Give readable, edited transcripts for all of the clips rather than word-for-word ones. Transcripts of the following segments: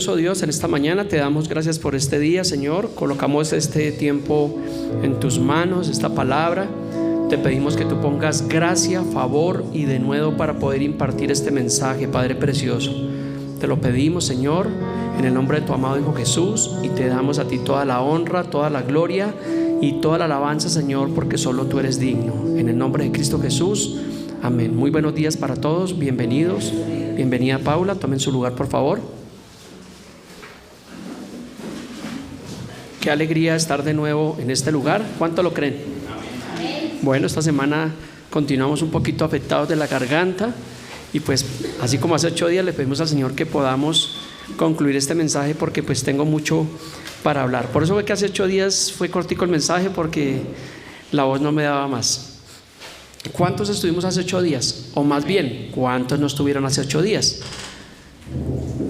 Dios, en esta mañana te damos gracias por este día, Señor. Colocamos este tiempo en tus manos, esta palabra. Te pedimos que tú pongas gracia, favor y denuedo para poder impartir este mensaje, Padre precioso. Te lo pedimos, Señor, en el nombre de tu amado Hijo Jesús, y te damos a ti toda la honra, toda la gloria y toda la alabanza, Señor, porque solo tú eres digno. En el nombre de Cristo Jesús, amén. Muy buenos días para todos, bienvenidos. Bienvenida Paula, tomen su lugar por favor. Qué alegría estar de nuevo en este lugar. ¿Cuánto lo creen? Bueno, esta semana continuamos un poquito afectados de la garganta y pues así como hace 8 días le pedimos al Señor que podamos concluir este mensaje, porque pues tengo mucho para hablar. Por eso fue que hace 8 días fue cortico el mensaje, porque la voz no me daba más. ¿Cuántos estuvimos hace 8 días? O más bien, ¿cuántos no estuvieron hace 8 días?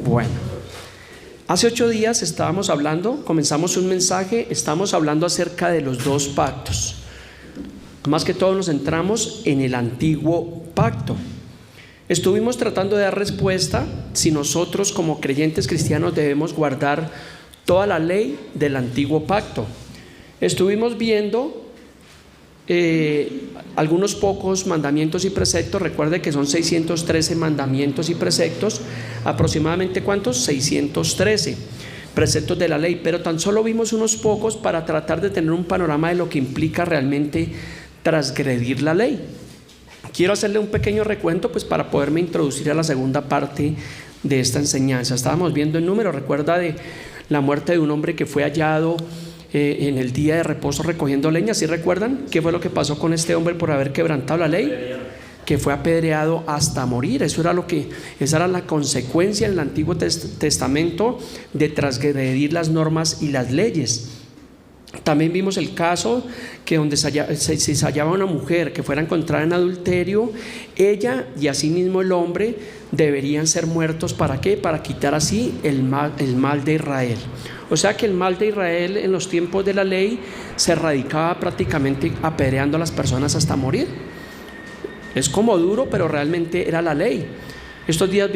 Bueno, hace 8 días comenzamos un mensaje, estamos hablando acerca de los 2 pactos. Más que todo nos centramos en el antiguo pacto. Estuvimos tratando de dar respuesta si nosotros como creyentes cristianos debemos guardar toda la ley del antiguo pacto. Estuvimos viendo algunos pocos mandamientos y preceptos. Recuerde que son 613 mandamientos y preceptos. Aproximadamente ¿cuántos? 613 preceptos de la ley, pero tan solo vimos unos pocos para tratar de tener un panorama de lo que implica realmente transgredir la ley. Quiero hacerle un pequeño recuento pues para poderme introducir a la segunda parte de esta enseñanza. Estábamos viendo el número, recuerda, de la muerte de un hombre que fue hallado en el día de reposo recogiendo leña. ¿Sí recuerdan qué fue lo que pasó con este hombre por haber quebrantado la ley? Que fue apedreado hasta morir. Esa era la consecuencia en el Antiguo Testamento de transgredir las normas y las leyes. También vimos el caso que donde se hallaba una mujer que fuera encontrada en adulterio, ella y asimismo el hombre deberían ser muertos. ¿Para qué? Para quitar así el mal de Israel. O sea que el mal de Israel en los tiempos de la ley se radicaba prácticamente apedreando a las personas hasta morir. Es como duro, pero realmente era la ley. Estos días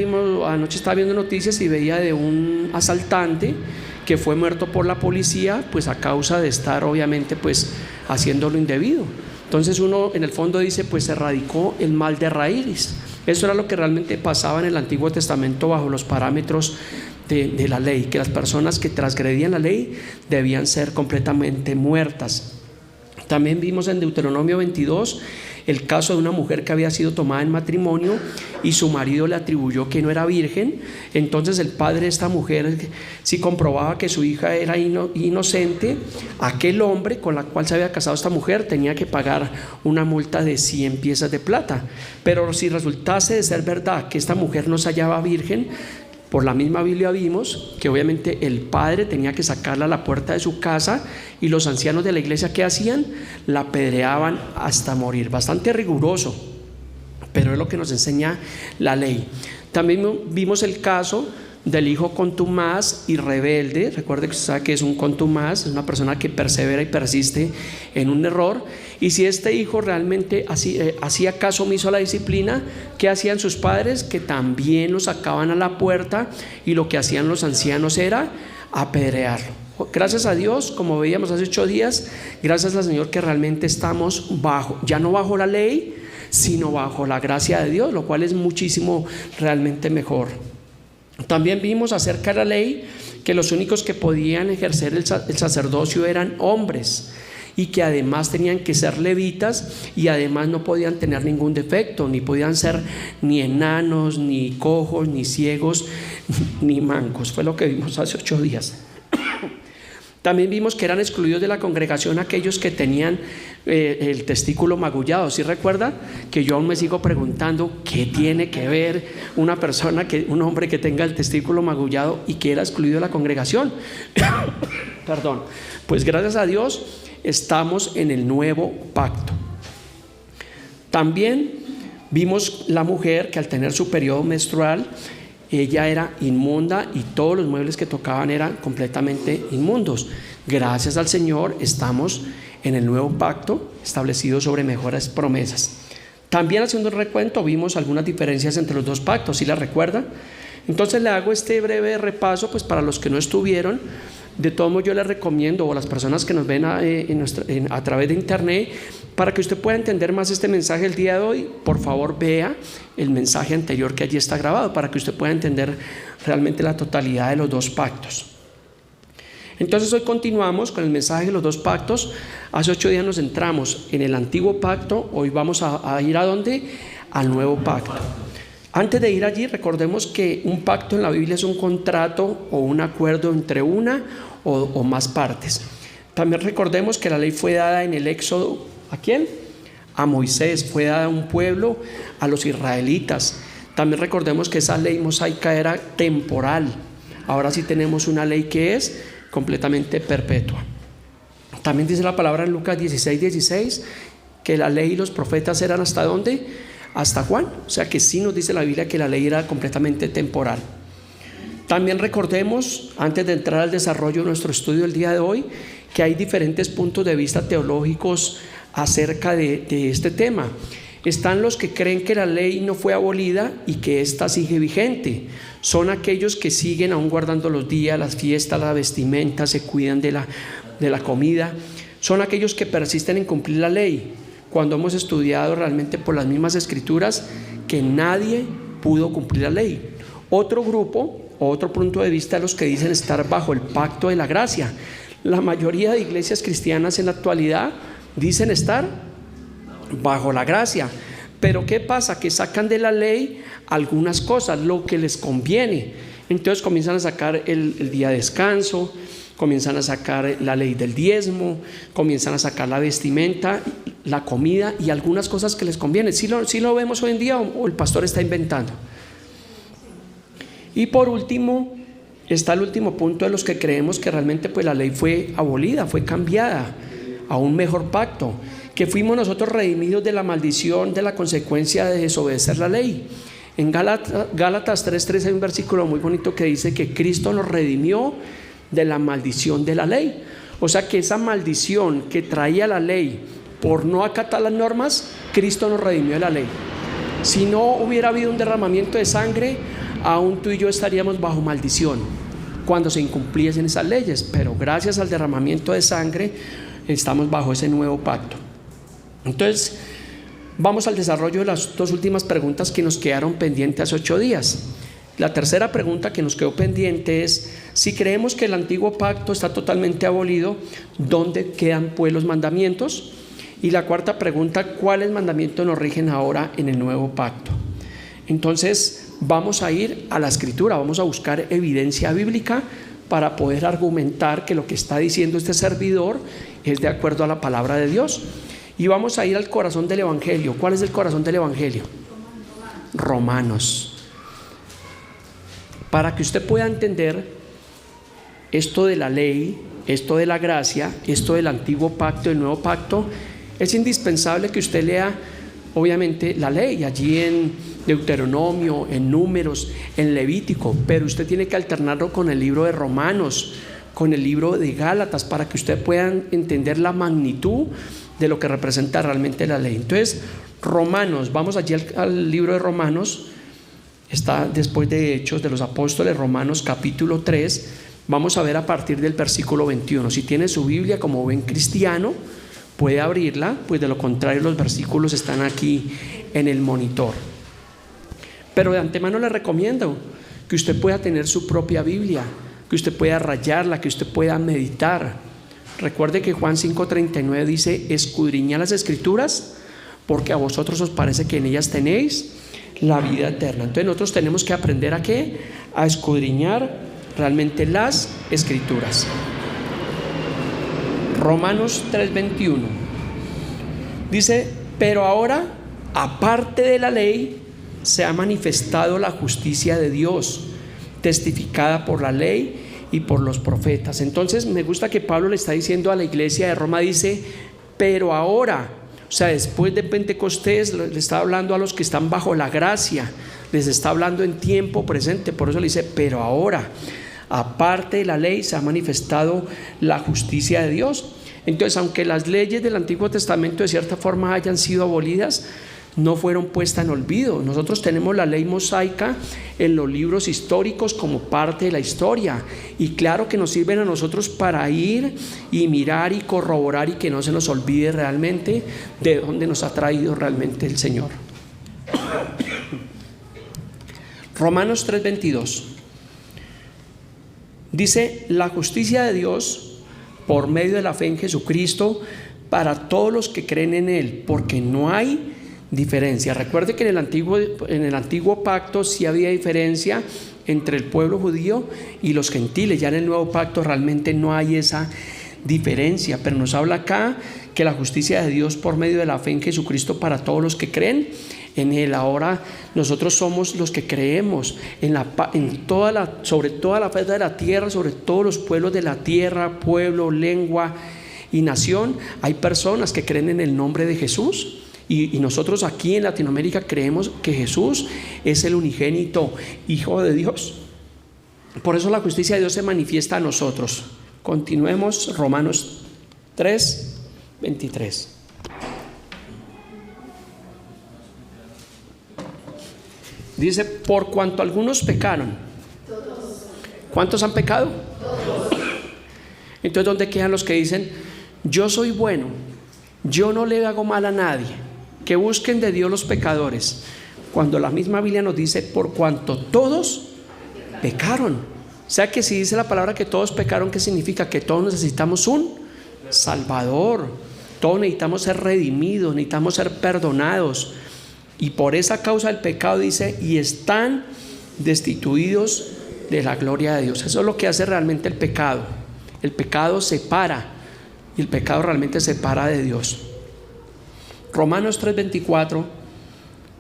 anoche estaba viendo noticias y veía de un asaltante que fue muerto por la policía, pues a causa de estar obviamente pues haciendo lo indebido. Entonces uno en el fondo dice, pues se erradicó el mal de raíz. Eso era lo que realmente pasaba en el Antiguo Testamento bajo los parámetros de la ley, que las personas que transgredían la ley debían ser completamente muertas. También vimos en Deuteronomio 22 el caso de una mujer que había sido tomada en matrimonio y su marido le atribuyó que no era virgen. Entonces el padre de esta mujer, si comprobaba que su hija era inocente, aquel hombre con la cual se había casado esta mujer tenía que pagar una multa de 100 piezas de plata. Pero si resultase de ser verdad que esta mujer no se hallaba virgen, por la misma Biblia vimos que obviamente el padre tenía que sacarla a la puerta de su casa, y los ancianos de la iglesia, ¿qué hacían? La apedreaban hasta morir. Bastante riguroso, pero es lo que nos enseña la ley. También vimos el caso del hijo contumaz y rebelde. Recuerde que usted sabe que es un contumaz, es una persona que persevera y persiste en un error. Y si este hijo realmente hacía caso omiso a la disciplina, ¿qué hacían sus padres? Que también lo sacaban a la puerta, y lo que hacían los ancianos era apedrearlo. Gracias a Dios, como veíamos hace 8 días, gracias al Señor que realmente estamos ya no bajo la ley, sino bajo la gracia de Dios, lo cual es muchísimo realmente mejor. También vimos acerca de la ley que los únicos que podían ejercer el sacerdocio eran hombres, y que además tenían que ser levitas, y además no podían tener ningún defecto, ni podían ser ni enanos, ni cojos, ni ciegos, ni mancos. Fue lo que vimos hace 8 días. También vimos que eran excluidos de la congregación aquellos que tenían el testículo magullado. ¿Sí recuerda? Que yo aún me sigo preguntando qué tiene que ver un hombre que tenga el testículo magullado y que era excluido de la congregación. Perdón. Pues gracias a Dios estamos en el nuevo pacto. También vimos la mujer que al tener su periodo menstrual, ella era inmunda, y todos los muebles que tocaban eran completamente inmundos. Gracias al Señor estamos en el nuevo pacto establecido sobre mejores promesas. También, haciendo un recuento, vimos algunas diferencias entre los 2 pactos. ¿Sí la recuerda? Entonces le hago este breve repaso, pues para los que no estuvieron. De todos modos yo les recomiendo, o las personas que nos ven a través de internet, para que usted pueda entender más este mensaje el día de hoy, por favor vea el mensaje anterior que allí está grabado, para que usted pueda entender realmente la totalidad de los dos pactos. Entonces hoy continuamos con el mensaje de los dos pactos. Hace 8 días nos centramos en el antiguo pacto, hoy vamos a ir ¿a dónde? Al nuevo pacto. Antes de ir allí, recordemos que un pacto en la Biblia es un contrato o un acuerdo entre una o más partes. También recordemos que la ley fue dada en el Éxodo, ¿a quién? A Moisés, fue dada a un pueblo, a los israelitas. También recordemos que esa ley mosaica era temporal. Ahora sí tenemos una ley que es completamente perpetua. También dice la palabra en Lucas 16:16 que la ley y los profetas eran ¿hasta dónde? Hasta Juan. O sea que sí nos dice la Biblia que la ley era completamente temporal. También recordemos, antes de entrar al desarrollo de nuestro estudio del día de hoy, que hay diferentes puntos de vista teológicos acerca de este tema. Están los que creen que la ley no fue abolida y que ésta sigue vigente. Son aquellos que siguen aún guardando los días, las fiestas, la vestimenta, se cuidan de la comida. Son aquellos que persisten en cumplir la ley, cuando hemos estudiado realmente por las mismas escrituras que nadie pudo cumplir la ley. Otro grupo, otro punto de vista, los que dicen estar bajo el pacto de la gracia. La mayoría de iglesias cristianas en la actualidad dicen estar bajo la gracia. Pero ¿qué pasa? Que sacan de la ley algunas cosas, lo que les conviene. Entonces comienzan a sacar el día de descanso, comienzan a sacar la ley del diezmo, comienzan a sacar la vestimenta, la comida y algunas cosas que les conviene. ¿Sí lo vemos hoy en día o el pastor está inventando? Y por último está el último punto de los que creemos que realmente pues la ley fue abolida, fue cambiada a un mejor pacto, que fuimos nosotros redimidos de la maldición, de la consecuencia de desobedecer la ley. En Gálatas 3:3 hay un versículo muy bonito que dice que Cristo nos redimió de la maldición de la ley. O sea que esa maldición que traía la ley por no acatar las normas, Cristo nos redimió de la ley. Si no hubiera habido un derramamiento de sangre, aún tú y yo estaríamos bajo maldición cuando se incumpliesen esas leyes, pero gracias al derramamiento de sangre estamos bajo ese nuevo pacto. Entonces vamos al desarrollo de las dos últimas preguntas que nos quedaron pendientes hace 8 días. La tercera pregunta que nos quedó pendiente es: si creemos que el antiguo pacto está totalmente abolido, ¿dónde quedan pues los mandamientos? Y la cuarta pregunta: ¿cuáles mandamientos nos rigen ahora en el nuevo pacto? Entonces vamos a ir a la escritura, vamos a buscar evidencia bíblica para poder argumentar que lo que está diciendo este servidor es de acuerdo a la palabra de Dios. Y vamos a ir al corazón del evangelio. ¿Cuál es el corazón del evangelio? Romanos. Para que usted pueda entender esto de la ley, esto de la gracia, esto del antiguo pacto, del nuevo pacto, es indispensable que usted lea obviamente la ley, allí en Deuteronomio, en Números, en Levítico, pero usted tiene que alternarlo con el libro de Romanos, con el libro de Gálatas, para que usted pueda entender la magnitud de lo que representa realmente la ley. Entonces, Romanos, vamos allí al libro de Romanos. Está después de Hechos de los Apóstoles, Romanos capítulo 3. Vamos a ver a partir del versículo 21. Si tiene su Biblia como buen cristiano, puede abrirla, pues de lo contrario los versículos están aquí en el monitor. Pero de antemano le recomiendo que usted pueda tener su propia Biblia, que usted pueda rayarla, que usted pueda meditar. Recuerde que Juan 5:39 dice: escudriñad las escrituras, porque a vosotros os parece que en ellas tenéis la vida eterna. Entonces nosotros tenemos que aprender ¿a qué? A escudriñar realmente las escrituras. Romanos 3:21 dice: pero ahora, aparte de la ley, se ha manifestado la justicia de Dios, testificada por la ley y por los profetas. Entonces me gusta que Pablo le está diciendo a la iglesia de Roma, dice: pero ahora, o sea, después de Pentecostés, le está hablando a los que están bajo la gracia, les está hablando en tiempo presente. Por eso le dice: pero ahora, aparte de la ley, se ha manifestado la justicia de Dios. Entonces, aunque las leyes del Antiguo Testamento de cierta forma hayan sido abolidas, no fueron puestas en olvido. Nosotros tenemos la ley mosaica en los libros históricos como parte de la historia, y claro que nos sirven a nosotros para ir y mirar y corroborar, y que no se nos olvide realmente de dónde nos ha traído realmente el Señor. Romanos 3:22 dice: la justicia de Dios por medio de la fe en Jesucristo para todos los que creen en Él, porque no hay diferencia. Recuerde que en el antiguo pacto sí había diferencia entre el pueblo judío y los gentiles. Ya en el nuevo pacto realmente no hay esa diferencia, pero nos habla acá que la justicia de Dios por medio de la fe en Jesucristo para todos los que creen en Él. Ahora nosotros somos los que creemos sobre toda la faz de la tierra, sobre todos los pueblos de la tierra, pueblo, lengua y nación. Hay personas que creen en el nombre de Jesús. Y nosotros aquí en Latinoamérica creemos que Jesús es el unigénito Hijo de Dios. Por eso la justicia de Dios se manifiesta a nosotros. Continuemos, Romanos 3:23. Dice: por cuanto algunos pecaron. ¿Cuántos han pecado? Entonces, ¿dónde quedan los que dicen: yo soy bueno, yo no le hago mal a nadie? Que busquen de Dios los pecadores, cuando la misma Biblia nos dice: por cuanto todos pecaron. O sea que si dice la palabra que todos pecaron, ¿qué significa? Que todos necesitamos un Salvador, todos necesitamos ser redimidos, necesitamos ser perdonados, y por esa causa del pecado dice: y están destituidos de la gloria de Dios. Eso es lo que hace realmente el pecado. El pecado separa, y el pecado realmente separa de Dios. Romanos 3:24: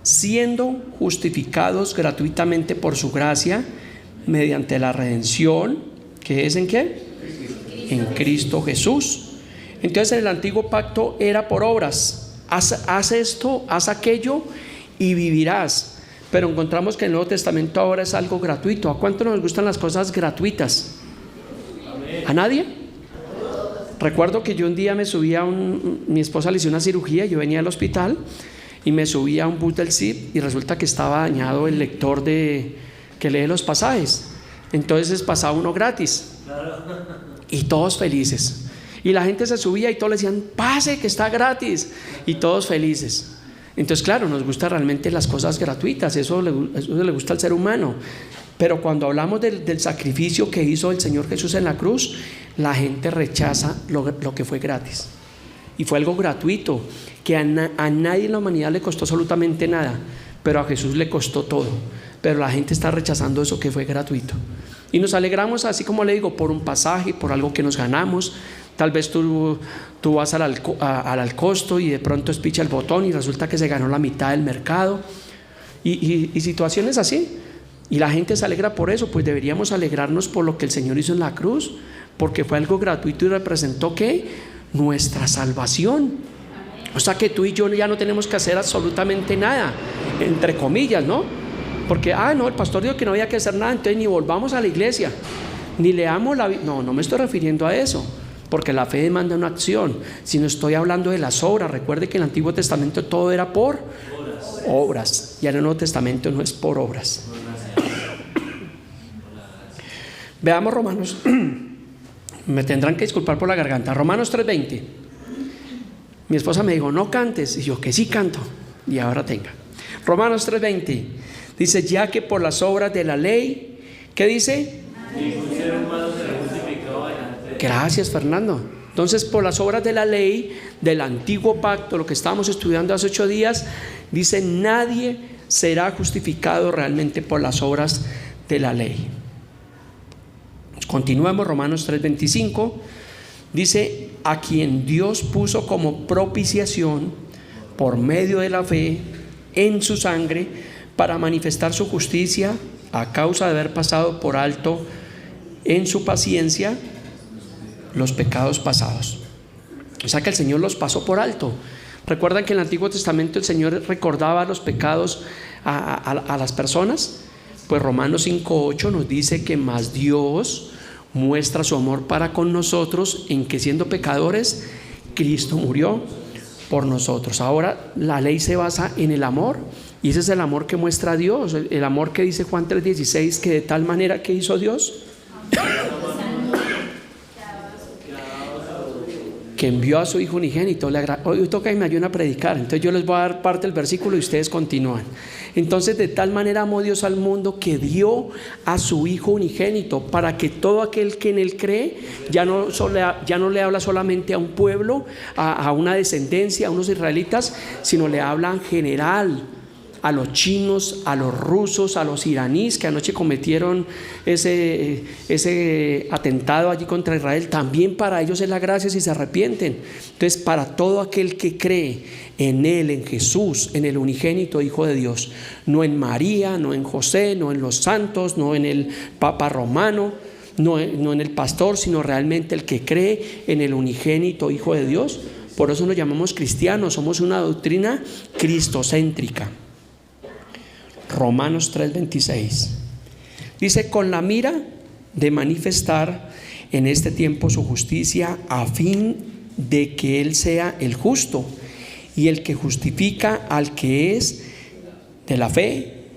siendo justificados gratuitamente por su gracia mediante la redención, ¿que es en qué? En Cristo Jesús. Entonces en el antiguo pacto era por obras: haz esto, haz aquello y vivirás. Pero encontramos que el Nuevo Testamento ahora es algo gratuito. ¿A cuánto nos gustan las cosas gratuitas? ¿A nadie? Recuerdo que yo un día me subí mi esposa le hizo una cirugía, yo venía al hospital y me subí a un bus del CIP, y resulta que estaba dañado el lector que lee los pasajes. Entonces pasaba uno gratis y todos felices, y la gente se subía y todos le decían: pase, que está gratis, y todos felices. Entonces, claro, nos gustan realmente las cosas gratuitas, eso le gusta al ser humano. Pero cuando hablamos del sacrificio que hizo el Señor Jesús en la cruz, la gente rechaza lo que fue gratis. Y fue algo gratuito, que a nadie en la humanidad le costó absolutamente nada, pero a Jesús le costó todo. Pero la gente está rechazando eso que fue gratuito. Y nos alegramos, así como le digo, por un pasaje, por algo que nos ganamos. Tal vez tú vas al costo y de pronto espicha el botón y resulta que se ganó la mitad del mercado. Y situaciones así. Y la gente se alegra por eso. Pues deberíamos alegrarnos por lo que el Señor hizo en la cruz, porque fue algo gratuito y representó ¿qué? Nuestra salvación. O sea que tú y yo ya no tenemos que hacer absolutamente nada, entre comillas, ¿no? Porque no, el pastor dijo que no había que hacer nada, entonces ni volvamos a la iglesia, ni leamos la Biblia. No me estoy refiriendo a eso, porque la fe demanda una acción, sino estoy hablando de las obras. Recuerde que en el Antiguo Testamento todo era por obras, y en el Nuevo Testamento no es por obras. Veamos Romanos. Me tendrán que disculpar por la garganta. Romanos 3:20. Mi esposa me dijo: no cantes, y yo: que sí canto, y ahora tenga. Romanos 3:20 dice: ya que por las obras de la ley, ¿qué dice? Gracias, Fernando. Entonces, por las obras de la ley del antiguo pacto, lo que estábamos estudiando hace 8 días, dice: nadie será justificado realmente por las obras de la ley. Continuamos, Romanos 3:25 dice: a quien Dios puso como propiciación por medio de la fe en su sangre, para manifestar su justicia a causa de haber pasado por alto en su paciencia los pecados pasados. O sea que el Señor los pasó por alto. ¿Recuerdan que en el Antiguo Testamento el Señor recordaba los pecados a las personas? Pues Romanos 5:8 nos dice que más Dios muestra su amor para con nosotros, en que siendo pecadores, Cristo murió por nosotros. Ahora la ley se basa en el amor, y ese es el amor que muestra Dios, el amor que dice Juan 3:16, que de tal manera que hizo Dios, que envió a su Hijo unigénito. Hoy toca y me ayudan a predicar, entonces yo les voy a dar parte del versículo y ustedes continúan. Entonces, de tal manera amó Dios al mundo que dio a su Hijo unigénito, para que todo aquel que en él cree ya no le habla solamente a un pueblo, a una descendencia, a unos israelitas, sino le habla en general a los chinos, a los rusos, a los iraníes que anoche cometieron ese atentado allí contra Israel. También para ellos es la gracia si se arrepienten. Entonces, para todo aquel que cree en Él, en Jesús, en el unigénito Hijo de Dios, no en María, no en José, no en los santos, no en el Papa Romano, no en el pastor, sino realmente el que cree en el unigénito Hijo de Dios. Por eso nos llamamos cristianos, somos una doctrina cristocéntrica. Romanos 3:26 dice: con la mira de manifestar en este tiempo su justicia, a fin de que Él sea el justo y el que justifica al que es de la fe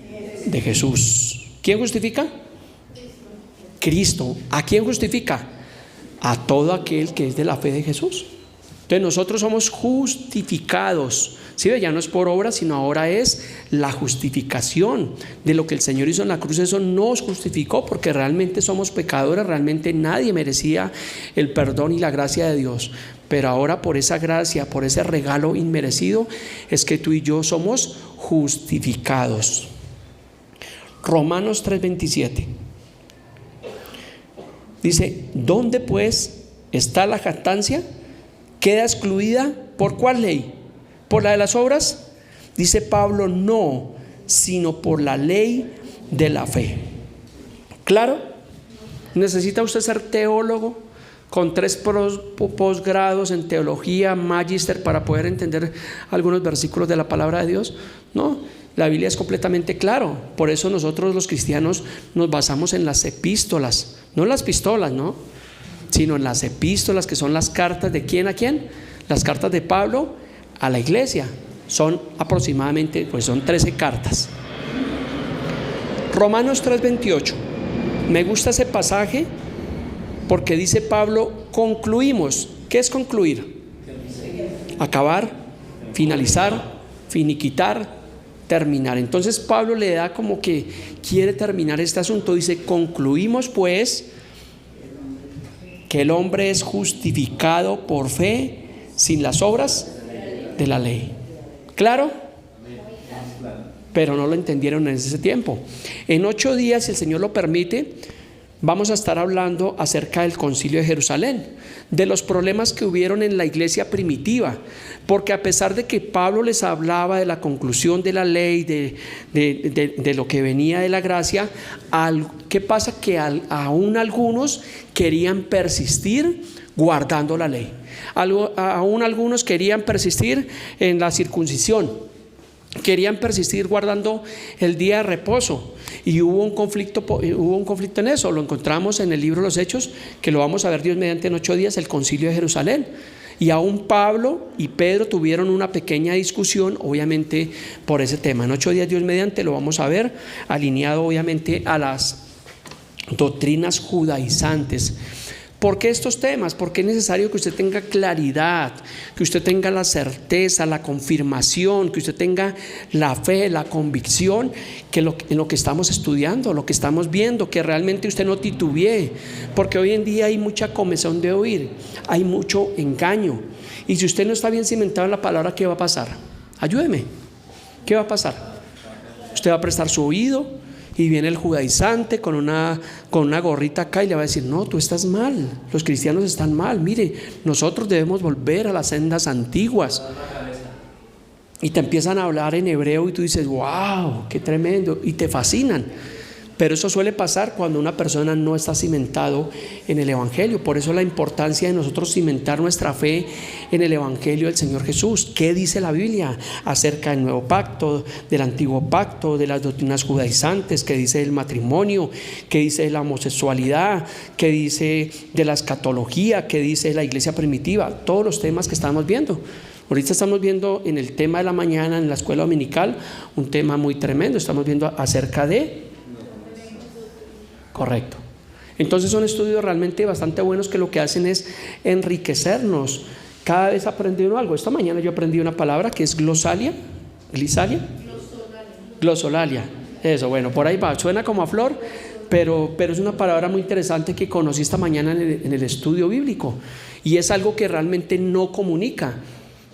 de Jesús. ¿Quién justifica? Cristo. ¿A quién justifica? A todo aquel que es de la fe de Jesús. Entonces nosotros somos justificados. ¿Sí? Ya no es por obra, sino ahora es la justificación de lo que el Señor hizo en la cruz. Eso nos justificó, porque realmente somos pecadores, realmente nadie merecía el perdón y la gracia de Dios. Pero ahora, por esa gracia, por ese regalo inmerecido, es que tú y yo somos justificados. Romanos 3:27 dice: ¿dónde pues está la jactancia? ¿Queda excluida por cuál ley? ¿Por la de las obras? Dice Pablo: no, sino por la ley de la fe. ¿Claro? ¿Necesita usted ser teólogo con 3 posgrados en teología, magíster, para poder entender algunos versículos de la palabra de Dios? No, la Biblia es completamente claro. Por eso nosotros los cristianos nos basamos en las epístolas, no en las pistolas, ¿no? Sino en las epístolas, que son las cartas de ¿quién a quién? Las cartas de Pablo a la iglesia. Son aproximadamente, son 13 cartas. Romanos 3:28. Me gusta ese pasaje porque dice Pablo: concluimos. ¿Qué es concluir? Acabar, finalizar, finiquitar, terminar. Entonces Pablo le da como que quiere terminar este asunto. Dice: concluimos pues que el hombre es justificado por fe sin las obras de la ley. ¿Claro? Pero no lo entendieron en ese tiempo. En 8 días, si el Señor lo permite, vamos a estar hablando acerca del Concilio de Jerusalén, de los problemas que hubieron en la iglesia primitiva, porque a pesar de que Pablo les hablaba de la conclusión de la ley, de lo que venía de la gracia, ¿qué pasa? Que aún algunos querían persistir guardando la ley. Aún algunos querían persistir en la circuncisión, querían persistir guardando el día de reposo, y hubo un conflicto en eso. Lo encontramos en el libro de los Hechos, que lo vamos a ver Dios mediante en 8 días, el Concilio de Jerusalén. Y aún Pablo y Pedro tuvieron una pequeña discusión, obviamente, por ese tema. En 8 días Dios mediante lo vamos a ver, alineado obviamente a las doctrinas judaizantes. ¿Por qué estos temas? Porque es necesario que usted tenga claridad, que usted tenga la certeza, la confirmación, que usted tenga la fe, la convicción que en lo que estamos estudiando, lo que estamos viendo, que realmente usted no titubee, porque hoy en día hay mucha comezón de oír, hay mucho engaño, y si usted no está bien cimentado en la palabra, ¿qué va a pasar? Ayúdeme. ¿Qué va a pasar? Usted va a prestar su oído, y viene el judaizante con una gorrita acá y le va a decir: no, tú estás mal, los cristianos están mal, mire, nosotros debemos volver a las sendas antiguas. Y te empiezan a hablar en hebreo y tú dices: wow, qué tremendo, y te fascinan. Pero eso suele pasar cuando una persona no está cimentado en el Evangelio. Por eso la importancia de nosotros cimentar nuestra fe en el Evangelio del Señor Jesús. ¿Qué dice la Biblia acerca del nuevo pacto, del antiguo pacto, de las doctrinas judaizantes? ¿Qué dice del matrimonio? ¿Qué dice de la homosexualidad? ¿Qué dice de la escatología? ¿Qué dice de la iglesia primitiva? Todos los temas que estamos viendo. Ahorita estamos viendo en el tema de la mañana, en la escuela dominical, un tema muy tremendo. Estamos viendo acerca de... Correcto. Entonces son estudios realmente bastante buenos que lo que hacen es enriquecernos. Cada vez aprende uno algo. Esta mañana yo aprendí una palabra que es glosalia. Glosolalia. Eso, bueno, por ahí va. Suena como a flor, pero es una palabra muy interesante que conocí esta mañana en el estudio bíblico. Y es algo que realmente no comunica.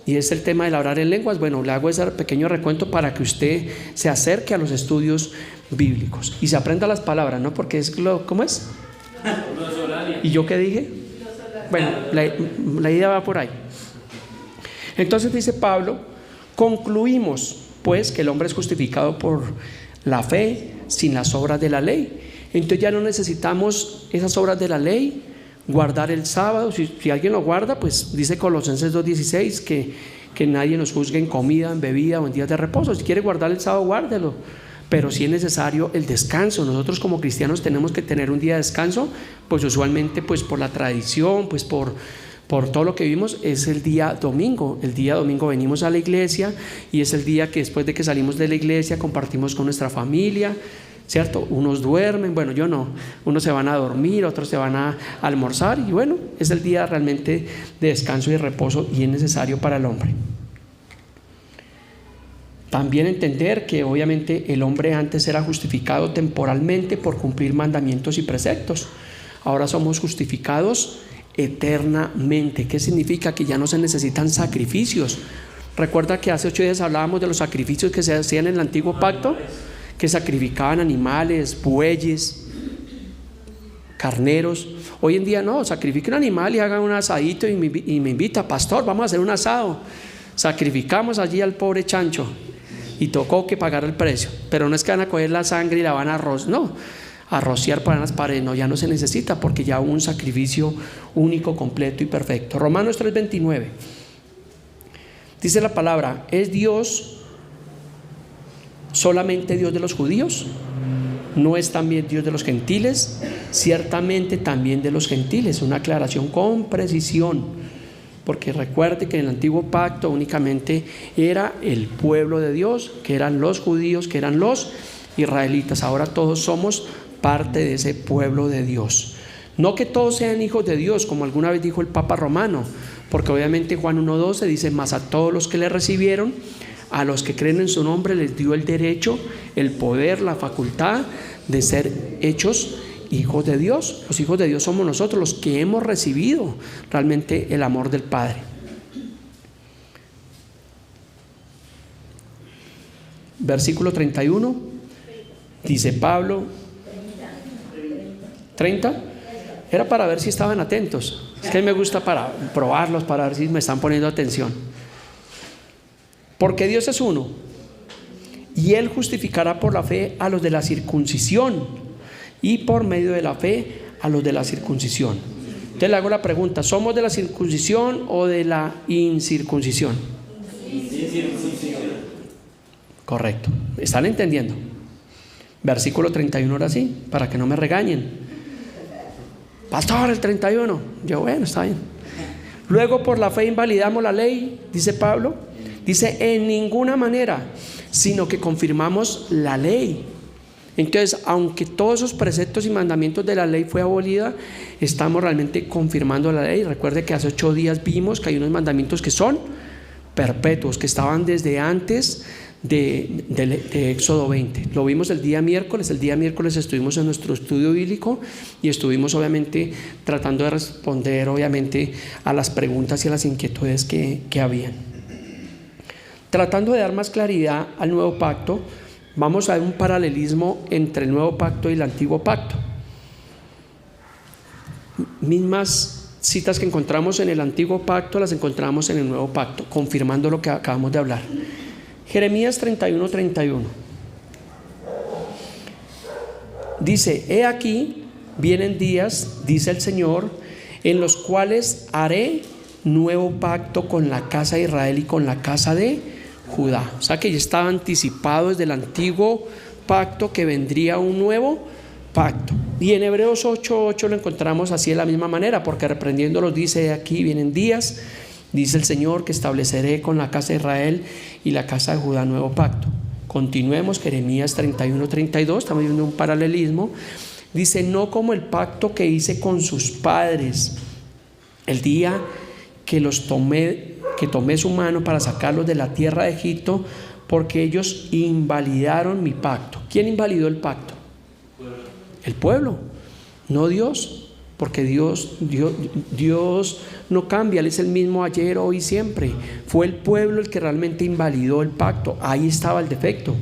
Y es el tema del hablar en lenguas. Bueno, le hago ese pequeño recuento para que usted se acerque a los estudios bíblicos y se aprenda las palabras, ¿no? Porque es, ¿cómo es? ¿Y yo qué dije? Bueno, la idea va por ahí. Entonces dice Pablo, concluimos pues que el hombre es justificado por la fe sin las obras de la ley. Entonces ya no necesitamos esas obras de la ley. Guardar el sábado, si alguien lo guarda, pues dice Colosenses 2:16 que nadie nos juzgue en comida, en bebida o en días de reposo. Si quiere guardar el sábado, guárdelo, pero si es necesario el descanso. Nosotros como cristianos tenemos que tener un día de descanso, pues usualmente pues por la tradición, pues por todo lo que vivimos, es el día domingo. El día domingo venimos a la iglesia y es el día que después de que salimos de la iglesia compartimos con nuestra familia, ¿cierto? Unos duermen, bueno, yo no, unos se van a dormir, otros se van a almorzar y bueno, es el día realmente de descanso y reposo y es necesario para el hombre. También entender que obviamente el hombre antes era justificado temporalmente por cumplir mandamientos y preceptos. Ahora somos justificados eternamente. ¿Qué significa? Que ya no se necesitan sacrificios. Recuerda que hace 8 días hablábamos de los sacrificios que se hacían en el antiguo pacto, que sacrificaban animales, bueyes, carneros. Hoy en día no, sacrifique un animal y hagan un asadito y me invita, pastor, vamos a hacer un asado. Sacrificamos allí al pobre chancho y tocó que pagar el precio, pero no es que van a coger la sangre y la van a rociar para las paredes, no, ya no se necesita porque ya hubo un sacrificio único, completo y perfecto. Romanos 3:29 dice la palabra, ¿es Dios solamente Dios de los judíos? ¿No es también Dios de los gentiles? Ciertamente también de los gentiles. Una aclaración con precisión, porque recuerde que en el antiguo pacto únicamente era el pueblo de Dios, que eran los judíos, que eran los israelitas. Ahora todos somos parte de ese pueblo de Dios. No que todos sean hijos de Dios, como alguna vez dijo el Papa Romano, porque obviamente Juan 1:12 dice, mas a todos los que le recibieron, a los que creen en su nombre les dio el derecho, el poder, la facultad de ser hechos hijos de Dios. Los hijos de Dios somos nosotros, los que hemos recibido realmente el amor del Padre. Versículo 31 dice Pablo, 30, era para ver si estaban atentos. Es que a mí me gusta para probarlos, para ver si me están poniendo atención. Porque Dios es uno y Él justificará por la fe a los de la circuncisión y por medio de la fe a los de la circuncisión. Entonces le hago la pregunta, ¿somos de la circuncisión o de la incircuncisión? Correcto, ¿están entendiendo? Versículo 31 ahora sí, para que no me regañen. Pastor, el 31. Yo, bueno, está bien. Luego por la fe invalidamos la ley, dice Pablo. Dice, en ninguna manera, sino que confirmamos la ley. Entonces, aunque todos esos preceptos y mandamientos de la ley fue abolida, estamos realmente confirmando la ley. Recuerde que hace 8 días vimos que hay unos mandamientos que son perpetuos, que estaban desde antes de Éxodo 20. Lo vimos el día miércoles. El día miércoles estuvimos en nuestro estudio bíblico y estuvimos obviamente tratando de responder obviamente a las preguntas y a las inquietudes que habían. Tratando de dar más claridad al nuevo pacto, vamos a ver un paralelismo entre el nuevo pacto y el antiguo pacto. Mismas citas que encontramos en el antiguo pacto las encontramos en el nuevo pacto, confirmando lo que acabamos de hablar. Jeremías 31:31 dice, he aquí vienen días, dice el Señor, en los cuales haré nuevo pacto con la casa de Israel y con la casa de Judá. O sea que ya estaba anticipado desde el antiguo pacto que vendría un nuevo pacto. Y en Hebreos 8:8 lo encontramos así de la misma manera, porque reprendiéndolos dice, aquí vienen días, Dice el Señor que estableceré con la casa de Israel y la casa de Judá nuevo pacto. Continuemos, Jeremías 31-32, estamos viendo un paralelismo. Dice, no como el pacto que hice con sus padres, el día que tomé su mano para sacarlos de la tierra de Egipto, porque ellos invalidaron mi pacto. ¿Quién invalidó el pacto? El pueblo, no Dios, porque Dios no cambia, Él es el mismo ayer, hoy y siempre. Fue el pueblo el que realmente invalidó el pacto, ahí estaba el defecto.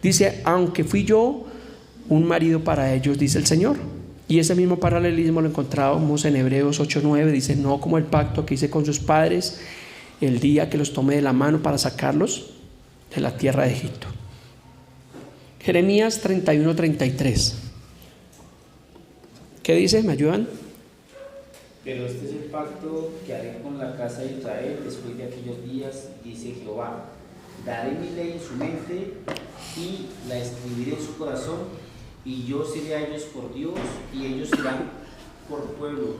Dice, aunque fui yo un marido para ellos, dice el Señor. Y ese mismo paralelismo lo encontramos en Hebreos 8:9, dice, no como el pacto que hice con sus padres el día que los tomé de la mano para sacarlos de la tierra de Egipto. Jeremías 31-33. ¿Qué dice? ¿Me ayudan? Pero este es el pacto que haré con la casa de Israel después de aquellos días, dice Jehová. Daré mi ley en su mente y la escribiré en su corazón, y yo seré a ellos por Dios y ellos serán por pueblo.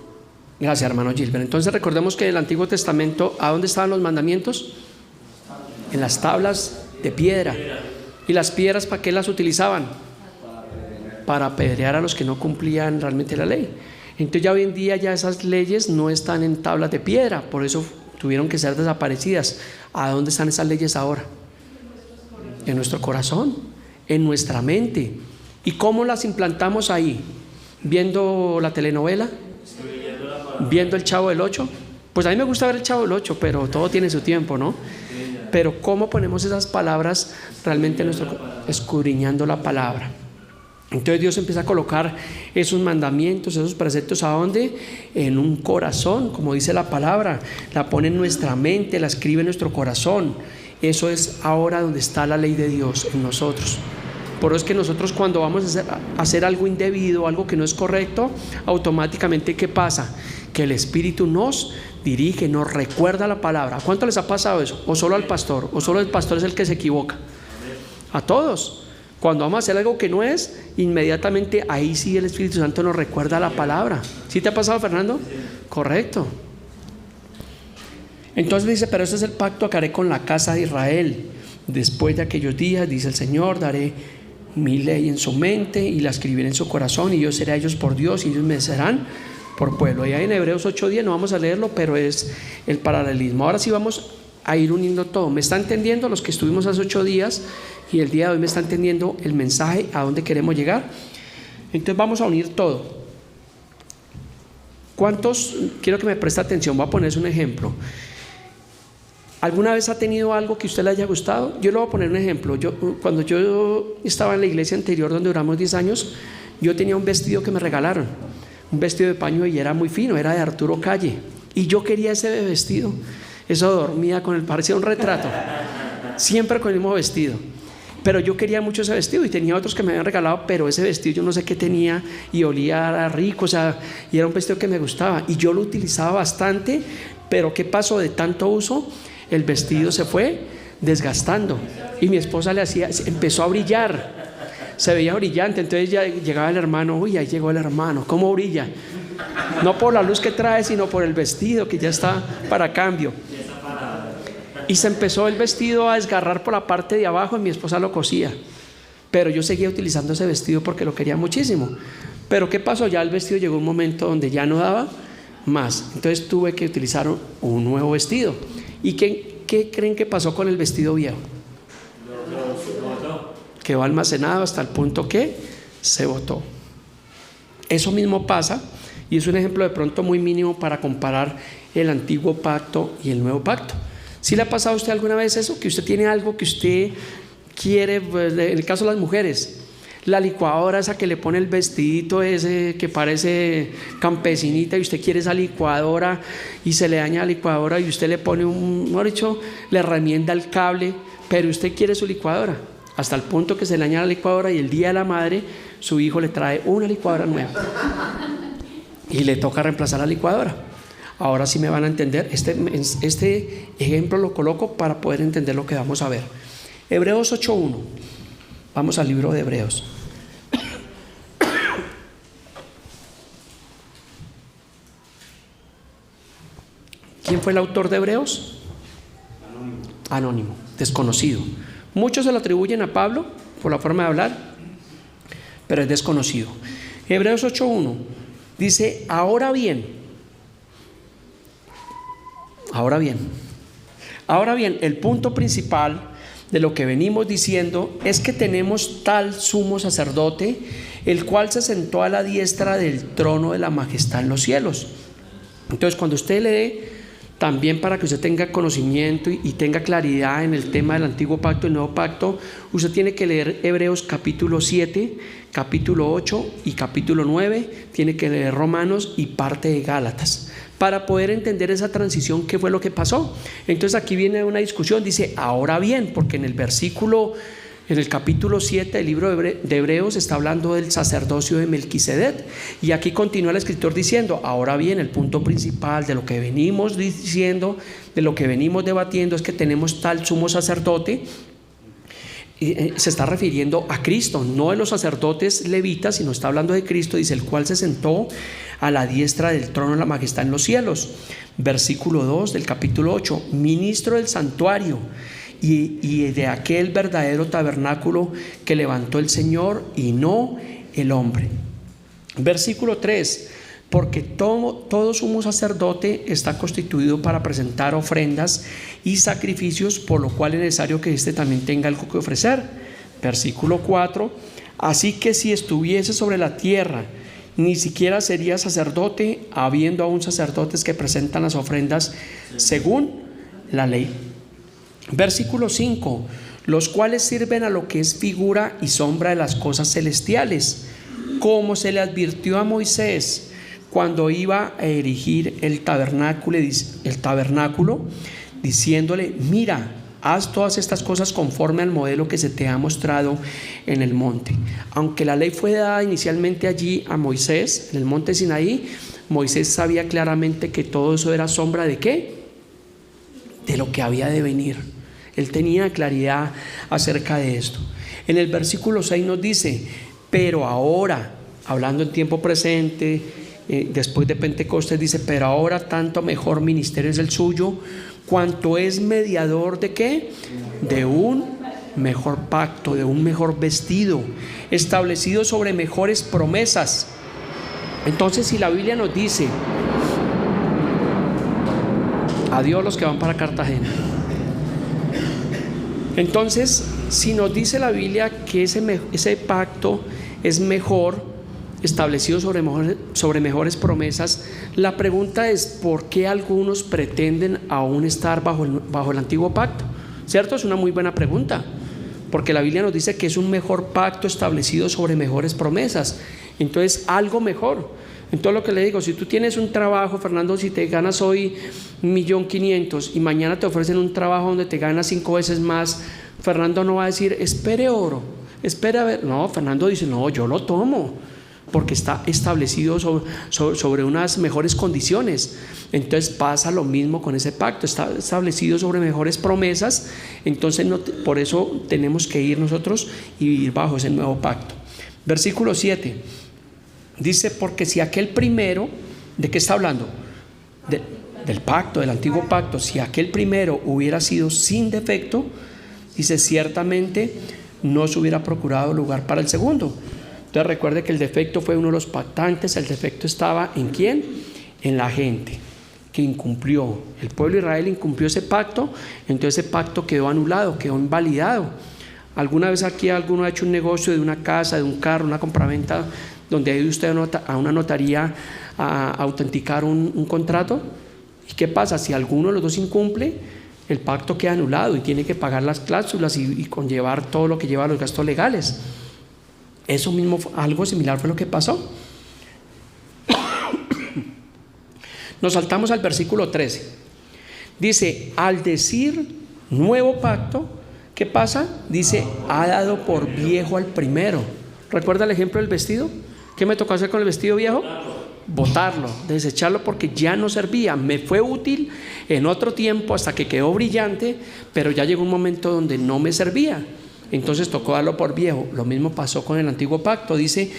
Gracias, hermano Gilbert. Entonces recordemos que en el Antiguo Testamento, ¿a dónde estaban los mandamientos? En las tablas de piedra. ¿Y las piedras para qué las utilizaban? Para apedrear a los que no cumplían realmente la ley. Entonces ya hoy en día ya esas leyes no están en tablas de piedra, por eso tuvieron que ser desaparecidas. ¿A dónde están esas leyes ahora? En nuestro corazón, en nuestra mente. ¿Y cómo las implantamos ahí? ¿Viendo la telenovela? ¿Viendo el Chavo del Ocho? Pues a mí me gusta ver el Chavo del Ocho, pero todo tiene su tiempo, ¿no? Pero ¿cómo ponemos esas palabras realmente en nuestro escudriñando la palabra? Entonces Dios empieza a colocar esos mandamientos, esos preceptos, ¿a dónde? En un corazón, como dice la palabra, la pone en nuestra mente, la escribe en nuestro corazón. Eso es ahora donde está la ley de Dios en nosotros. Por eso es que nosotros cuando vamos a hacer algo indebido, algo que no es correcto, automáticamente ¿qué pasa? Que el Espíritu nos dirige, nos recuerda la palabra. ¿A cuánto les ha pasado eso? ¿O solo al pastor? ¿O solo el pastor es el que se equivoca? A todos. Cuando vamos a hacer algo que no es, inmediatamente ahí sí el Espíritu Santo nos recuerda la palabra. ¿Sí te ha pasado, Fernando? Correcto. Entonces dice, pero este es el pacto que haré con la casa de Israel. Después de aquellos días, dice el Señor, daré mi ley en su mente y la escribiré en su corazón, y yo seré a ellos por Dios y ellos me serán por pueblo. Y ahí en Hebreos 8:10 no vamos a leerlo, pero es el paralelismo. Ahora sí vamos a ir uniendo todo. ¿Me está entendiendo los que estuvimos hace 8 días? Y el día de hoy me está entendiendo el mensaje, a dónde queremos llegar. Entonces vamos a unir todo. ¿Cuántos? Quiero que me preste atención, voy a ponerles un ejemplo. ¿Alguna vez ha tenido algo que a usted le haya gustado? Yo le voy a poner un ejemplo. Cuando yo estaba en la iglesia anterior donde duramos 10 años, yo tenía un vestido que me regalaron, un vestido de paño, y era muy fino, era de Arturo Calle, y yo quería ese vestido. Eso dormía con él, parecía un retrato, siempre con el mismo vestido. Pero yo quería mucho ese vestido y tenía otros que me habían regalado, pero ese vestido yo no sé qué tenía y olía rico, o sea, y era un vestido que me gustaba y yo lo utilizaba bastante. Pero ¿qué pasó? De tanto uso, el vestido se fue desgastando y mi esposa empezó a brillar, se veía brillante. Entonces ya llegaba el hermano, uy, ahí llegó el hermano, ¿cómo brilla? No por la luz que trae, sino por el vestido que ya está para cambio. Y se empezó el vestido a desgarrar por la parte de abajo y mi esposa lo cosía, pero yo seguía utilizando ese vestido porque lo quería muchísimo. Pero ¿qué pasó? Ya el vestido llegó un momento donde ya no daba más, entonces tuve que utilizar un nuevo vestido. ¿Y qué creen que pasó con el vestido viejo? Quedó almacenado hasta el punto que se botó. Eso mismo pasa, y es un ejemplo de pronto muy mínimo para comparar el antiguo pacto y el nuevo pacto. ¿Sí le ha pasado a usted alguna vez eso? Que usted tiene algo que usted quiere, pues, en el caso de las mujeres, la licuadora esa que le pone el vestidito ese que parece campesinita, y usted quiere esa licuadora y se le daña la licuadora y usted le pone mejor dicho, le remienda el cable, pero usted quiere su licuadora, hasta el punto que se le daña la licuadora y el día de la madre su hijo le trae una licuadora nueva y le toca reemplazar la licuadora. Ahora sí me van a entender. Este ejemplo lo coloco para poder entender lo que vamos a ver. Hebreos 8:1. Vamos al libro de Hebreos. ¿Quién fue el autor de Hebreos? Anónimo, desconocido. Muchos se lo atribuyen a Pablo por la forma de hablar, pero es desconocido. Hebreos 8:1 dice: ahora bien, el punto principal de lo que venimos diciendo es que tenemos tal sumo sacerdote, el cual se sentó a la diestra del trono de la majestad en los cielos. Entonces, cuando usted lee, también para que usted tenga conocimiento y tenga claridad en el tema del antiguo pacto y el nuevo pacto, usted tiene que leer Hebreos capítulo 7, capítulo 8 y capítulo 9, tiene que leer Romanos y parte de Gálatas, para poder entender esa transición, qué fue lo que pasó. Entonces aquí viene una discusión, dice ahora bien, porque en el capítulo 7 del libro de Hebreos está hablando del sacerdocio de Melquisedec, y aquí continúa el escritor diciendo: ahora bien, el punto principal de lo que venimos diciendo, de lo que venimos debatiendo, es que tenemos tal sumo sacerdote. Y se está refiriendo a Cristo, no de los sacerdotes levitas, sino está hablando de Cristo. Dice: el cual se sentó a la diestra del trono de la majestad en los cielos. Versículo 2 del capítulo 8: ministro del santuario y de aquel verdadero tabernáculo que levantó el Señor y no el hombre. Versículo 3: porque todo sumo sacerdote está constituido para presentar ofrendas y sacrificios, por lo cual es necesario que éste también tenga algo que ofrecer. Versículo 4: así que si estuviese sobre la tierra, ni siquiera sería sacerdote, habiendo aún sacerdotes que presentan las ofrendas según la ley. Versículo 5: los cuales sirven a lo que es figura y sombra de las cosas celestiales, como se le advirtió a Moisés cuando iba a erigir el tabernáculo, diciéndole: mira, haz todas estas cosas conforme al modelo que se te ha mostrado en el monte. Aunque la ley fue dada inicialmente allí a Moisés, en el monte Sinaí, Moisés sabía claramente que todo eso era sombra ¿de qué? De lo que había de venir. Él tenía claridad acerca de esto. En el versículo 6 nos dice: pero ahora, hablando en tiempo presente, después de Pentecostés, dice: pero ahora tanto mejor ministerio es el suyo, cuanto es mediador ¿de qué? De un mejor pacto, de un mejor vestido, establecido sobre mejores promesas. Entonces, si la Biblia nos dice, adiós los que van para Cartagena, entonces, si nos dice la Biblia que ese pacto es mejor, establecido sobre mejores promesas, la pregunta es: ¿por qué algunos pretenden aún estar bajo el antiguo pacto? ¿Cierto? Es una muy buena pregunta, porque la Biblia nos dice que es un mejor pacto establecido sobre mejores promesas. Entonces, algo mejor. Entonces, lo que le digo, si tú tienes un trabajo, Fernando, si te ganas hoy 1.500.000 y mañana te ofrecen un trabajo donde te ganas 5 veces más, Fernando no va a decir: espere oro, espere a ver. No, Fernando dice: no, yo lo tomo, porque está establecido sobre unas mejores condiciones. Entonces pasa lo mismo con ese pacto, está establecido sobre mejores promesas. Entonces por eso tenemos que ir nosotros y vivir bajo ese nuevo pacto. Versículo 7 dice: porque si aquel primero, ¿de qué está hablando? Del pacto, del antiguo pacto. Si aquel primero hubiera sido sin defecto, dice, ciertamente no se hubiera procurado lugar para el segundo. Entonces recuerde que el defecto fue uno de los pactantes. El defecto estaba ¿en quién? En la gente que incumplió. El pueblo de Israel incumplió ese pacto, entonces ese pacto quedó anulado, quedó invalidado. ¿Alguna vez aquí alguno ha hecho un negocio de una casa, de un carro, una compraventa, donde ha ido usted a una notaría a autenticar un contrato? ¿Y qué pasa? Si alguno de los dos incumple, el pacto queda anulado y tiene que pagar las cláusulas y conllevar todo lo que lleva a los gastos legales. Eso mismo, algo similar fue lo que pasó. Nos saltamos al versículo 13. Dice: al decir nuevo pacto, ¿qué pasa? Dice: ha dado por viejo al primero. ¿Recuerda el ejemplo del vestido? ¿Qué me tocó hacer con el vestido viejo? Botarlo, desecharlo, porque ya no servía. Me fue útil en otro tiempo hasta que quedó brillante, pero ya llegó un momento donde no me servía. Entonces tocó darlo por viejo. Lo mismo pasó con el antiguo pacto. Dice: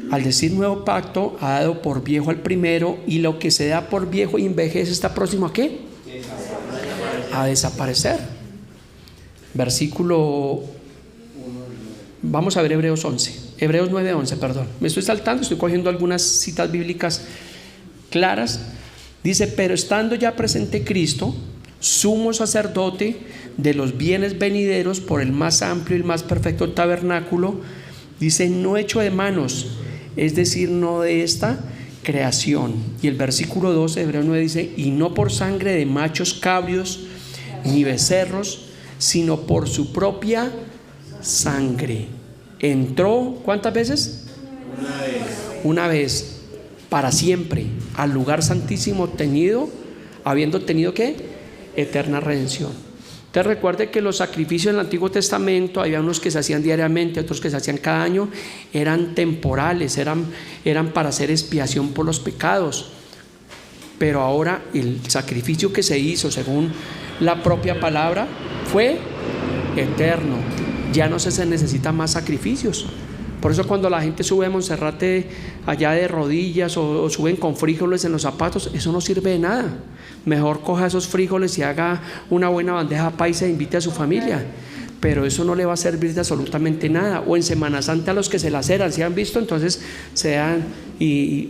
al decir nuevo pacto, ha dado por viejo al primero, y lo que se da por viejo y envejece está próximo ¿a qué? a desaparecer. Vamos a ver Hebreos 9:11, perdón. Me estoy saltando, estoy cogiendo algunas citas bíblicas claras. Dice: pero estando ya presente Cristo, sumo sacerdote de los bienes venideros por el más amplio y más perfecto tabernáculo, dice, no hecho de manos, es decir, no de esta creación. Y el versículo 12 de Hebreos 9 dice: y no por sangre de machos cabríos ni becerros, sino por su propia sangre. Entró, ¿cuántas veces? Una vez, para siempre, al lugar santísimo obtenido, habiendo tenido ¿qué? Eterna redención. Entonces recuerde que los sacrificios en el Antiguo Testamento, había unos que se hacían diariamente, otros que se hacían cada año, eran temporales, eran para hacer expiación por los pecados. Pero ahora el sacrificio que se hizo según la propia palabra fue eterno. Ya no se necesitan más sacrificios. Por eso cuando la gente sube a Monserrate allá de rodillas o suben con frijoles en los zapatos, eso no sirve de nada. Mejor coja esos frijoles y haga una buena bandeja paisa e invite a su familia. Pero eso no le va a servir de absolutamente nada. O en Semana Santa a los que se laceran, ¿sí han visto? Entonces se dan y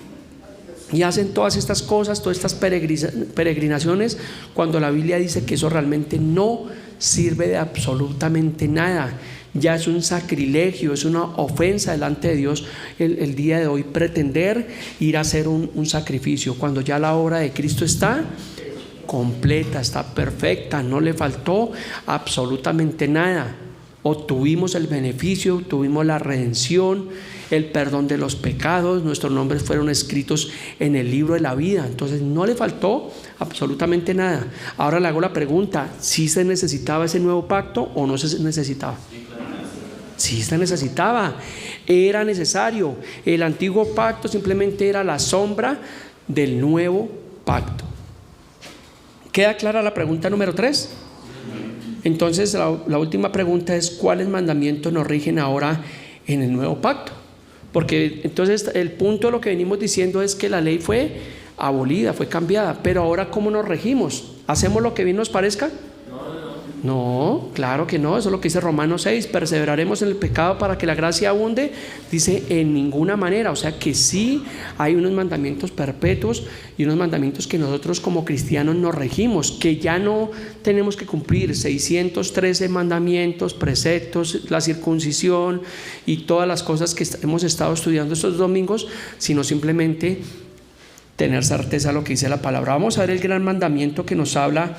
hacen todas estas cosas, todas estas peregrinaciones, cuando la Biblia dice que eso realmente no sirve de absolutamente nada. Ya es un sacrilegio, es una ofensa delante de Dios el día de hoy pretender ir a hacer un sacrificio, cuando ya la obra de Cristo está completa, está perfecta, no le faltó absolutamente nada. Obtuvimos el beneficio, obtuvimos la redención, el perdón de los pecados, nuestros nombres fueron escritos en el libro de la vida. Entonces no le faltó absolutamente nada. Ahora le hago la pregunta: ¿sí se necesitaba ese nuevo pacto o no se necesitaba? Sí se necesitaba, era necesario. El antiguo pacto simplemente era la sombra del nuevo pacto. ¿Queda clara la pregunta número 3? Entonces la última pregunta es: ¿cuáles mandamientos nos rigen ahora en el nuevo pacto? Porque entonces el punto de lo que venimos diciendo es que la ley fue abolida, fue cambiada, pero ahora ¿cómo nos regimos? ¿Hacemos lo que bien nos parezca? No, claro que no. Eso es lo que dice Romanos 6: perseveraremos en el pecado para que la gracia abunde. Dice en ninguna manera. O sea que sí hay unos mandamientos perpetuos y unos mandamientos que nosotros como cristianos nos regimos, que ya no tenemos que cumplir 613 mandamientos, preceptos, la circuncisión y todas las cosas que hemos estado estudiando estos domingos, sino simplemente tener certeza de lo que dice la palabra. Vamos a ver el gran mandamiento que nos habla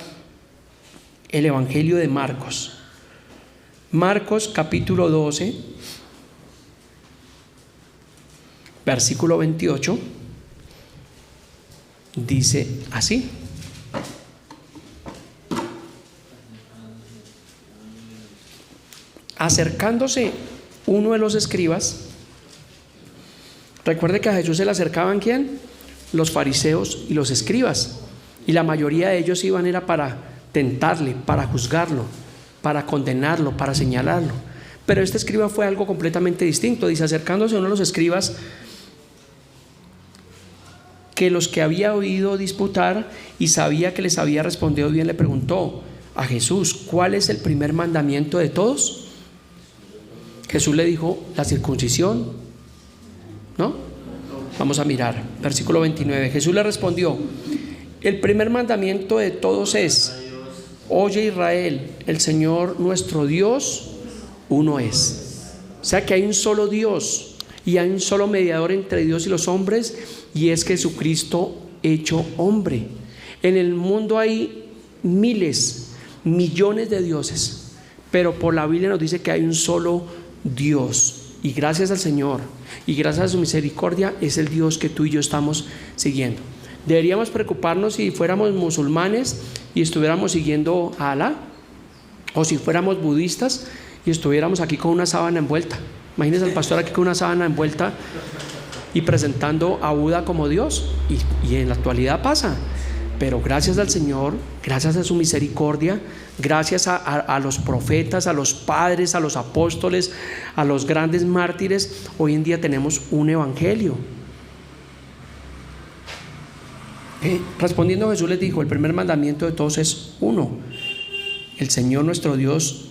el Evangelio de Marcos. Marcos capítulo 12, versículo 28, dice así: acercándose uno de los escribas. Recuerde que a Jesús se le acercaban ¿quién? Los fariseos y los escribas, y la mayoría de ellos iban era para tentarle, para juzgarlo, para condenarlo, para señalarlo. Pero este escriba fue algo completamente distinto. Dice: acercándose uno de los escribas, que los que había oído disputar y sabía que les había respondido bien, le preguntó a Jesús: ¿cuál es el primer mandamiento de todos? Jesús le dijo: la circuncisión, ¿no? Vamos a mirar, versículo 29. Jesús le respondió: el primer mandamiento de todos es: oye Israel, el Señor nuestro Dios uno es. O sea que hay un solo Dios y hay un solo mediador entre Dios y los hombres, y es Jesucristo hecho hombre. En el mundo hay miles, millones de dioses, pero por la Biblia nos dice que hay un solo Dios, y gracias al Señor y gracias a su misericordia es el Dios que tú y yo estamos siguiendo. Deberíamos preocuparnos si fuéramos musulmanes y estuviéramos siguiendo a Alá, o si fuéramos budistas y estuviéramos aquí con una sábana envuelta. Imagínense al pastor aquí con una sábana envuelta y presentando a Buda como Dios, y en la actualidad pasa. Pero gracias al Señor, gracias a su misericordia, gracias a los profetas, a los padres, a los apóstoles, a los grandes mártires, hoy en día tenemos un evangelio. Respondiendo Jesús les dijo: el primer mandamiento de todos es uno: El Señor nuestro Dios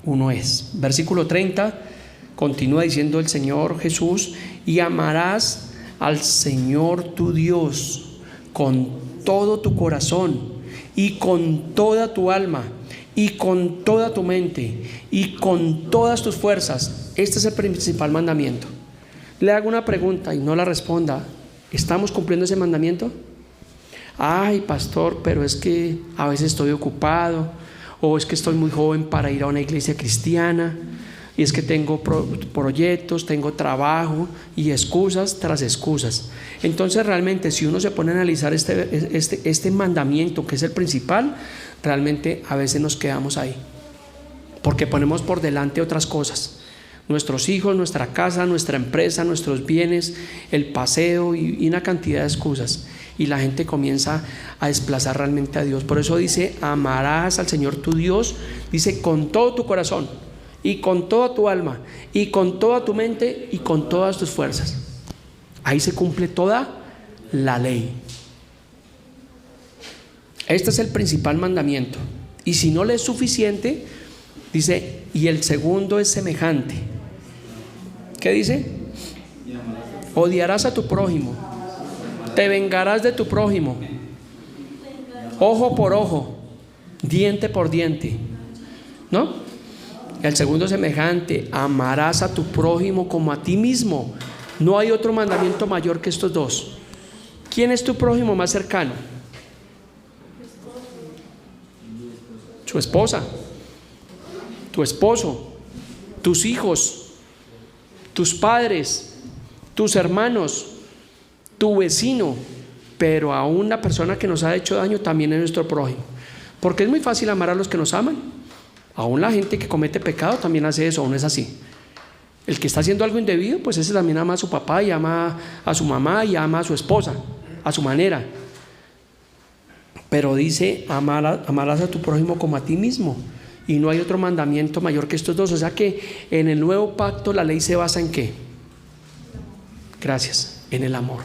uno es. Versículo 30, continúa diciendo el Señor Jesús: y amarás al Señor tu Dios con todo tu corazón y con toda tu alma y con toda tu mente y con todas tus fuerzas. Este es el principal mandamiento. Le hago una pregunta y no la responda. ¿Estamos cumpliendo ese mandamiento? Ay, pastor, pero es que a veces estoy ocupado, o es que estoy muy joven para ir a una iglesia cristiana, y es que tengo proyectos, tengo trabajo, y excusas tras excusas. Entonces realmente, si uno se pone a analizar este mandamiento, que es el principal, realmente a veces nos quedamos ahí, porque ponemos por delante otras cosas: nuestros hijos, nuestra casa, nuestra empresa, nuestros bienes, el paseo y una cantidad de excusas, y la gente comienza a desplazar realmente a Dios. Por eso dice: amarás al Señor tu Dios, dice, con todo tu corazón y con toda tu alma y con toda tu mente y con todas tus fuerzas. Ahí se cumple toda la ley. Este es el principal mandamiento, y si no le es suficiente, dice, y el segundo es semejante. ¿Qué dice? Odiarás a tu prójimo, te vengarás de tu prójimo, ojo por ojo, diente por diente, ¿no? El segundo es semejante: amarás a tu prójimo como a ti mismo. No hay otro mandamiento mayor que estos dos. ¿Quién es tu prójimo más cercano? Su esposa, tu esposo, tus hijos, tus padres, tus hermanos, tu vecino, pero aún la persona que nos ha hecho daño también es nuestro prójimo. Porque es muy fácil amar a los que nos aman. Aún la gente que comete pecado también hace eso, aún es así. El que está haciendo algo indebido, pues ese también ama a su papá y ama a su mamá y ama a su esposa, a su manera. Pero dice: amarás a tu prójimo como a ti mismo. Y no hay otro mandamiento mayor que estos dos. O sea que en el nuevo pacto la ley se basa ¿en qué? Gracias. En el amor.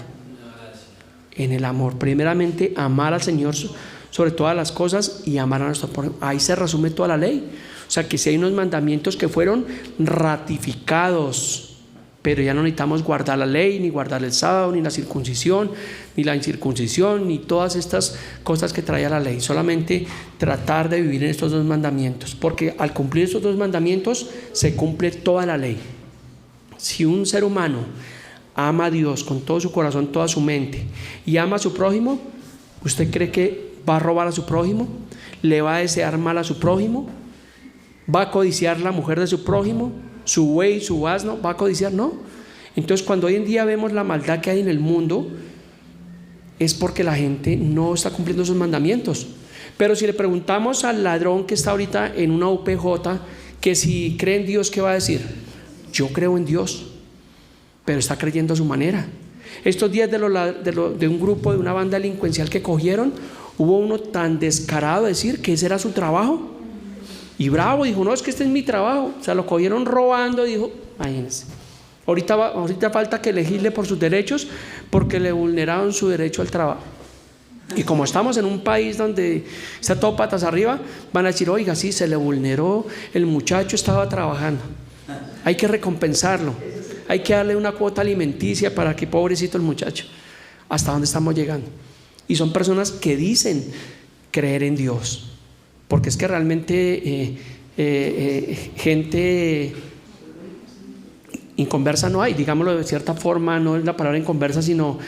En el amor. Primeramente, amar al Señor sobre todas las cosas y amar a nuestro prójimo. Ahí se resume toda la ley. O sea que si hay unos mandamientos que fueron ratificados, pero ya no necesitamos guardar la ley, ni guardar el sábado, ni la circuncisión, ni la incircuncisión, ni todas estas cosas que traía la ley. Solamente tratar de vivir en estos dos mandamientos, porque al cumplir estos dos mandamientos se cumple toda la ley. Si un ser humano ama a Dios con todo su corazón, toda su mente, y ama a su prójimo, ¿usted cree que va a robar a su prójimo? ¿Le va a desear mal a su prójimo? ¿Va a codiciar la mujer de su prójimo? ¿Su buey, su asno? ¿Va a codiciar? No. Entonces, cuando hoy en día vemos la maldad que hay en el mundo, es porque la gente no está cumpliendo sus mandamientos. Pero si le preguntamos al ladrón que está ahorita en una UPJ que si cree en Dios, ¿qué va a decir? Yo creo en Dios, pero está creyendo a su manera. Estos días de un grupo, de una banda delincuencial que cogieron, hubo uno tan descarado de decir que ese era su trabajo. Y bravo, dijo: no, es que este es mi trabajo. O sea, lo cogieron robando, dijo, imagínense. Ahorita falta que legisle por sus derechos, porque le vulneraron su derecho al trabajo. Y como estamos en un país donde está todo patas arriba, van a decir: oiga, sí, se le vulneró, el muchacho estaba trabajando, hay que recompensarlo, hay que darle una cuota alimenticia para que pobrecito el muchacho. ¿Hasta dónde estamos llegando? Y son personas que dicen creer en Dios, porque es que realmente gente inconversa no hay, digámoslo de cierta forma, no es la palabra inconversa, sino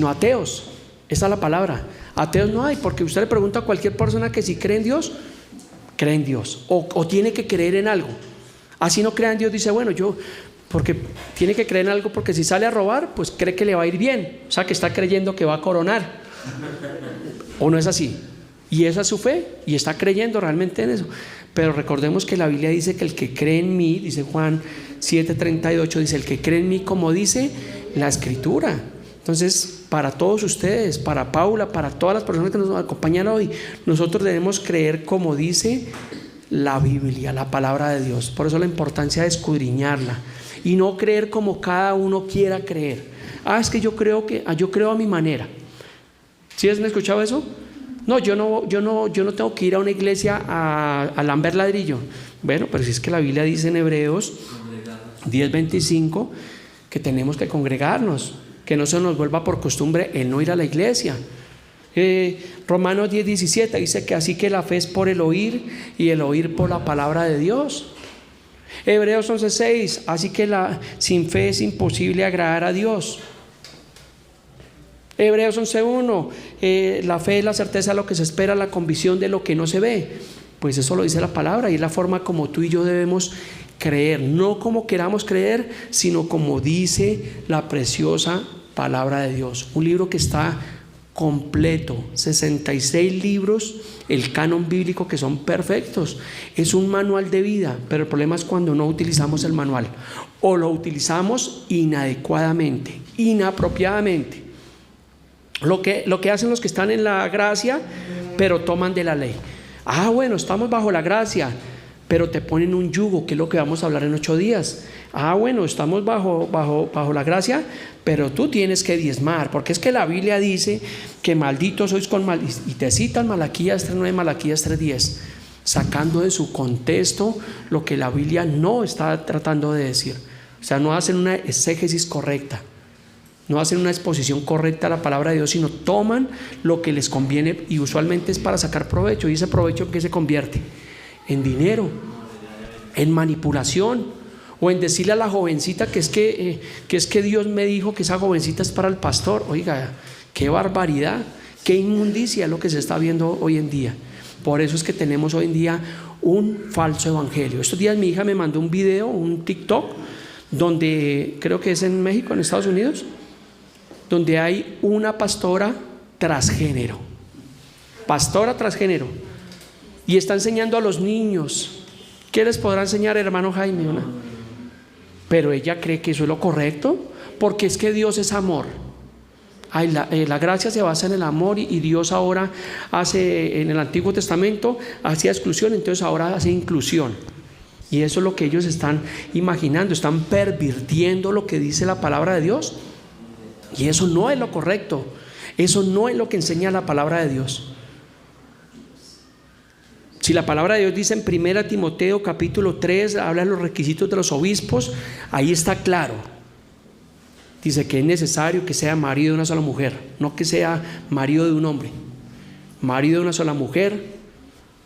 ateos. Esa es la palabra. Ateos no hay, porque usted le pregunta a cualquier persona que si cree en Dios, cree en Dios, o tiene que creer en algo. Así no crea en Dios, dice: bueno, porque tiene que creer en algo, porque si sale a robar, pues cree que le va a ir bien, o sea que está creyendo que va a coronar. ¿O no es así? Y esa es su fe, y está creyendo realmente en eso. Pero recordemos que la Biblia dice que el que cree en mí, dice Juan 7:38, dice: el que cree en mí, como dice la Escritura. Entonces, para todos ustedes, para Paula, para todas las personas que nos acompañan hoy, nosotros debemos creer como dice la Biblia, la palabra de Dios. Por eso la importancia de escudriñarla y no creer como cada uno quiera creer. Es que yo creo a mi manera. ¿Sí has escuchado eso? No, yo no tengo que ir a una iglesia a lamber ladrillo. Bueno, pero si es que la Biblia dice en Hebreos 10:25 que tenemos que congregarnos, que no se nos vuelva por costumbre el no ir a la iglesia. Romanos 10:17 dice que así que la fe es por el oír y el oír por la palabra de Dios. Hebreos 11:6, así que sin fe es imposible agradar a Dios. Hebreos 11:1, la fe es la certeza de lo que se espera, la convicción de lo que no se ve. Pues eso lo dice la palabra y es la forma como tú y yo debemos creer, no como queramos creer, sino como dice la preciosa palabra de Dios. Un libro que está completo, 66 libros, el canon bíblico, que son perfectos. Es un manual de vida, pero el problema es cuando no utilizamos el manual o lo utilizamos inadecuadamente, inapropiadamente. Lo que hacen los que están en la gracia, pero toman de la ley. Bueno, estamos bajo la gracia, pero te ponen un yugo, que es lo que vamos a hablar en 8 días. Bueno, estamos bajo la gracia, pero tú tienes que diezmar, porque es que la Biblia dice que malditos sois con mal, y te citan Malaquías 3:9, Malaquías 3:10, sacando de su contexto lo que la Biblia no está tratando de decir. O sea, no hacen una exégesis correcta, no hacen una exposición correcta a la palabra de Dios, sino toman lo que les conviene, y usualmente es para sacar provecho. ¿Y ese provecho en qué se convierte? En dinero, en manipulación, o en decirle a la jovencita que es que Dios me dijo que esa jovencita es para el pastor. Oiga, qué barbaridad, qué inmundicia es lo que se está viendo hoy en día. Por eso es que tenemos hoy en día un falso evangelio. Estos días mi hija me mandó un video, un TikTok, donde creo que es en México, en Estados Unidos, donde hay una pastora transgénero, y está enseñando a los niños. ¿Qué les podrá enseñar, hermano Jaime? Pero ella cree que eso es lo correcto, porque es que Dios es amor. La gracia se basa en el amor, y Dios ahora hace, en el Antiguo Testamento hacía exclusión, entonces ahora hace inclusión. Y eso es lo que ellos están imaginando, están pervirtiendo lo que dice la palabra de Dios. Y eso no es lo correcto, eso no es lo que enseña la palabra de Dios. Si la palabra de Dios dice en 1 Timoteo capítulo 3, habla de los requisitos de los obispos, ahí está claro. Dice que es necesario que sea marido de una sola mujer, no que sea marido de un hombre. Marido de una sola mujer,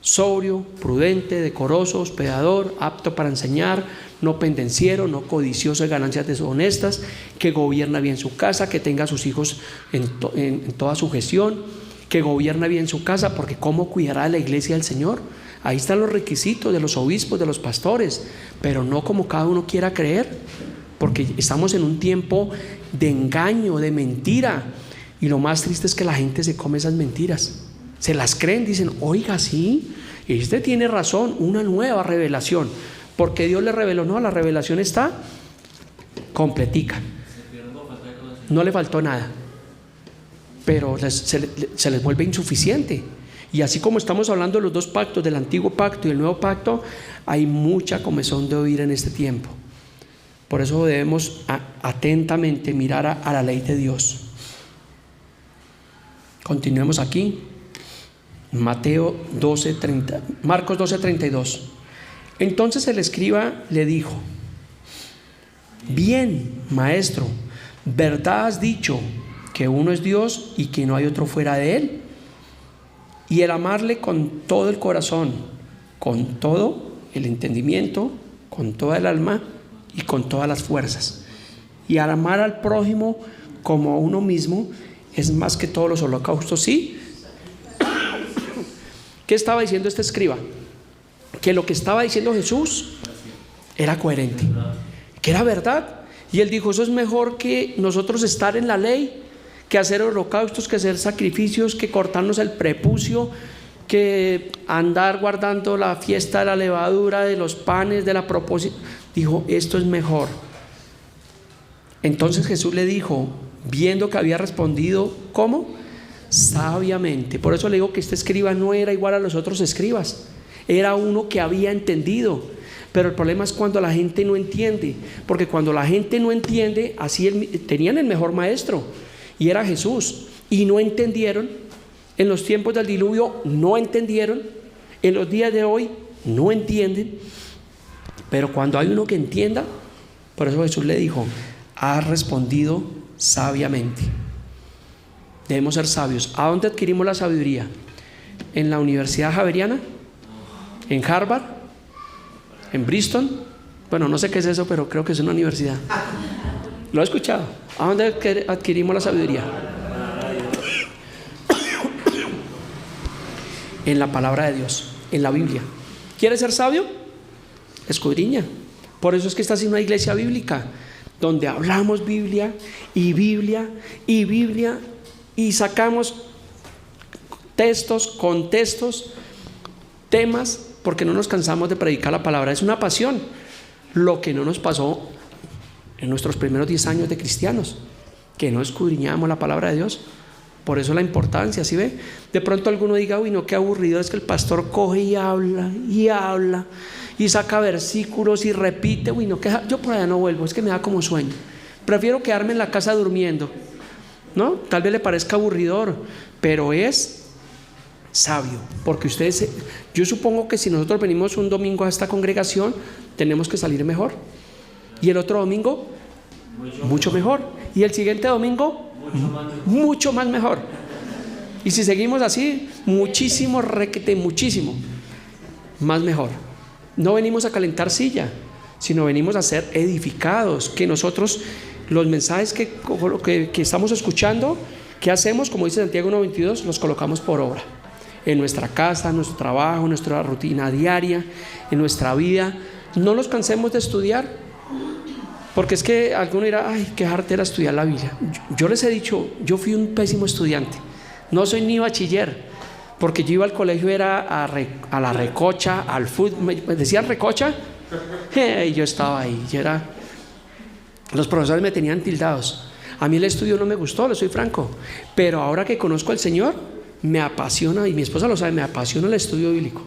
sobrio, prudente, decoroso, hospedador, apto para enseñar, no pendenciero, no codicioso de ganancias deshonestas, que gobierna bien su casa, que tenga a sus hijos en toda su gestión, que gobierna bien su casa, porque ¿cómo cuidará de la iglesia del Señor? Ahí están los requisitos de los obispos, de los pastores, pero no como cada uno quiera creer, porque estamos en un tiempo de engaño, de mentira, y lo más triste es que la gente se come esas mentiras, se las creen, dicen, oiga, sí, este tiene razón, una nueva revelación, porque Dios le reveló. No, la revelación está completica, no le faltó nada, pero se les vuelve insuficiente. Y así como estamos hablando de los dos pactos, del antiguo pacto y el nuevo pacto, hay mucha comezón de oír en este tiempo. Por eso debemos atentamente mirar a la ley de Dios. Continuemos aquí. Marcos 12:32. Entonces el escriba le dijo: bien, maestro, verdad has dicho, que uno es Dios y que no hay otro fuera de él, y el amarle con todo el corazón, con todo el entendimiento, con toda el alma y con todas las fuerzas, y al amar al prójimo como a uno mismo, es más que todos los holocaustos. ¿Sí? ¿Qué estaba diciendo este escriba? Que lo que estaba diciendo Jesús era coherente, que era verdad. Y él dijo: eso es mejor que nosotros estar en la ley, que hacer holocaustos, que hacer sacrificios, que cortarnos el prepucio, que andar guardando la fiesta de la levadura, de los panes, de la propósito. Dijo: esto es mejor. Entonces Jesús le dijo, viendo que había respondido, ¿cómo? Sabiamente. Por eso le digo que este escriba no era igual a los otros escribas, era uno que había entendido. Pero el problema es cuando la gente no entiende, porque cuando la gente no entiende, así tenían el mejor maestro, y era Jesús, y no entendieron, En los tiempos del diluvio no entendieron, en los días de hoy no entienden, pero cuando hay uno que entienda, por eso Jesús le dijo: has respondido sabiamente. Debemos ser sabios. ¿A dónde adquirimos la sabiduría? ¿En la Universidad Javeriana? ¿En Harvard? ¿En Bristol? Bueno, no sé qué es eso, pero creo que es una universidad. ¿Lo he escuchado? ¿A dónde adquirimos la sabiduría? En la palabra de Dios, en la Biblia. ¿Quieres ser sabio? Escudriña. Por eso es que estás en una iglesia bíblica, donde hablamos Biblia y Biblia y Biblia, y sacamos textos, contextos, temas, porque no nos cansamos de predicar la palabra. Es una pasión. Lo que no nos pasó en nuestros primeros 10 años de cristianos, que no escudriñamos la palabra de Dios. Por eso la importancia, ¿sí ve? De pronto alguno diga: uy, no, qué aburrido es que el pastor coge y habla y saca versículos y repite. Uy, no, que yo por allá no vuelvo, es que me da como sueño, prefiero quedarme en la casa durmiendo, ¿no? Tal vez le parezca aburridor, pero es sabio, porque ustedes, yo supongo que si nosotros venimos un domingo a esta congregación, tenemos que salir mejor, y el otro domingo mucho mejor, y el siguiente domingo mucho más mejor, y si seguimos así, muchísimo, requete, muchísimo más mejor. No venimos a calentar silla, sino venimos a ser edificados, que nosotros los mensajes que estamos escuchando, ¿qué hacemos? Como dice Santiago 1:22, los colocamos por obra en nuestra casa, en nuestro trabajo, en nuestra rutina diaria, en nuestra vida. No nos cansemos de estudiar, porque es que alguno dirá: ay, qué arte era estudiar la Biblia. Yo les he dicho, yo fui un pésimo estudiante, no soy ni bachiller, porque yo iba al colegio, era a la recocha, al fútbol, me decían recocha, y yo estaba ahí, los profesores me tenían tildados. A mí el estudio no me gustó, le soy franco, pero ahora que conozco al Señor, me apasiona, y mi esposa lo sabe, me apasiona el estudio bíblico.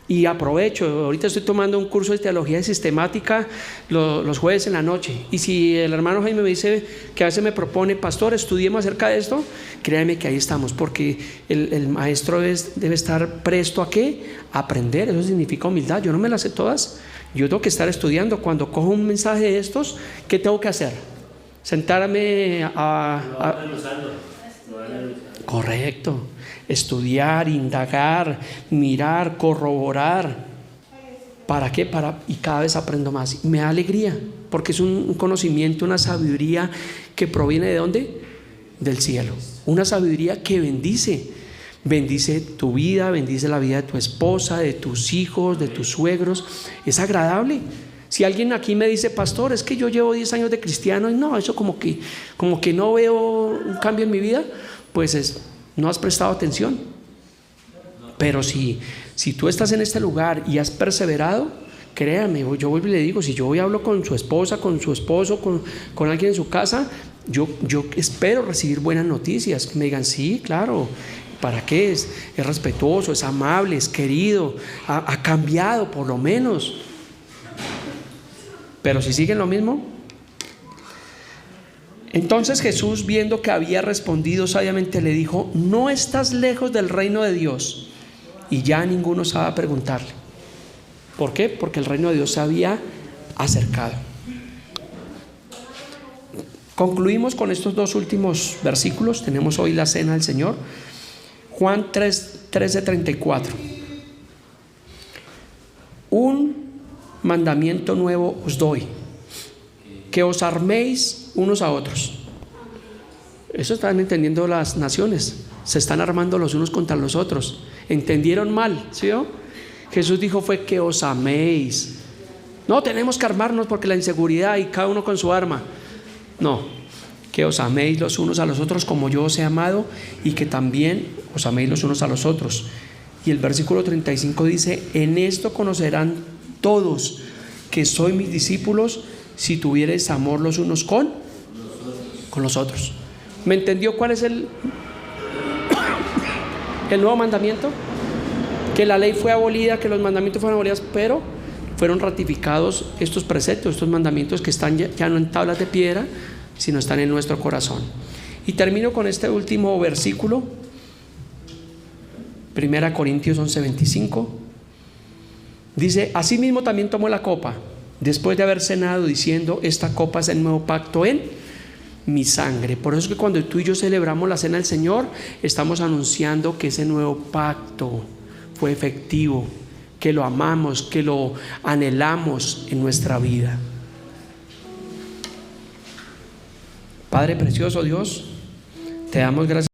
Y aprovecho, ahorita estoy tomando un curso de teología sistemática los jueves en la noche, y si el hermano Jaime me dice que a veces me propone: pastor, estudiemos acerca de esto, créanme que ahí estamos, porque el maestro debe estar presto a ¿qué? A aprender. Eso significa humildad. Yo no me las sé todas, yo tengo que estar estudiando. Cuando cojo un mensaje de estos, ¿qué tengo que hacer? Sentarme correcto, estudiar, indagar, mirar, corroborar. ¿Para qué? Y cada vez aprendo más. Y me da alegría, porque es un conocimiento, una sabiduría que proviene ¿de dónde? Del cielo. Una sabiduría que bendice tu vida, bendice la vida de tu esposa, de tus hijos, de tus suegros. Es agradable. Si alguien aquí me dice: pastor, es que yo llevo 10 años de cristiano y no, eso como que no veo un cambio en mi vida, pues no has prestado atención. Pero si tú estás en este lugar y has perseverado, créame, yo vuelvo y le digo: si yo voy y hablo con su esposa, con su esposo, con alguien en su casa, yo espero recibir buenas noticias, que me digan: sí, claro. ¿Para qué? Es respetuoso, es amable, es querido, ha cambiado por lo menos. Pero si siguen lo mismo. Entonces Jesús, viendo que había respondido sabiamente, le dijo: no estás lejos del reino de Dios. Y ya ninguno osaba preguntarle. ¿Por qué? Porque el reino de Dios se había acercado. Concluimos con estos dos últimos versículos. Tenemos hoy la cena del Señor. Juan 13:34. Un mandamiento nuevo os doy, que os arméis unos a otros. Eso están entendiendo las naciones. Se están armando los unos contra los otros. Entendieron mal, ¿sí? Jesús dijo fue que os améis. No tenemos que armarnos porque la inseguridad y cada uno con su arma. No, que os améis los unos a los otros como yo os he amado, y que también os améis los unos a los otros. Y el versículo 35 dice: en esto conocerán todos que sois mis discípulos, si tuviereis amor los unos con los otros. ¿Me entendió cuál es el nuevo mandamiento? Que la ley fue abolida, que los mandamientos fueron abolidos, pero fueron ratificados estos preceptos, estos mandamientos que están ya no en tablas de piedra, sino están en nuestro corazón. Y termino con este último versículo 1 Corintios 11:25. Dice: asimismo también tomó la copa después de haber cenado, diciendo: esta copa es el nuevo pacto en mi sangre. Por eso es que cuando tú y yo celebramos la cena del Señor, estamos anunciando que ese nuevo pacto fue efectivo, que lo amamos, que lo anhelamos en nuestra vida. Padre precioso Dios, te damos gracias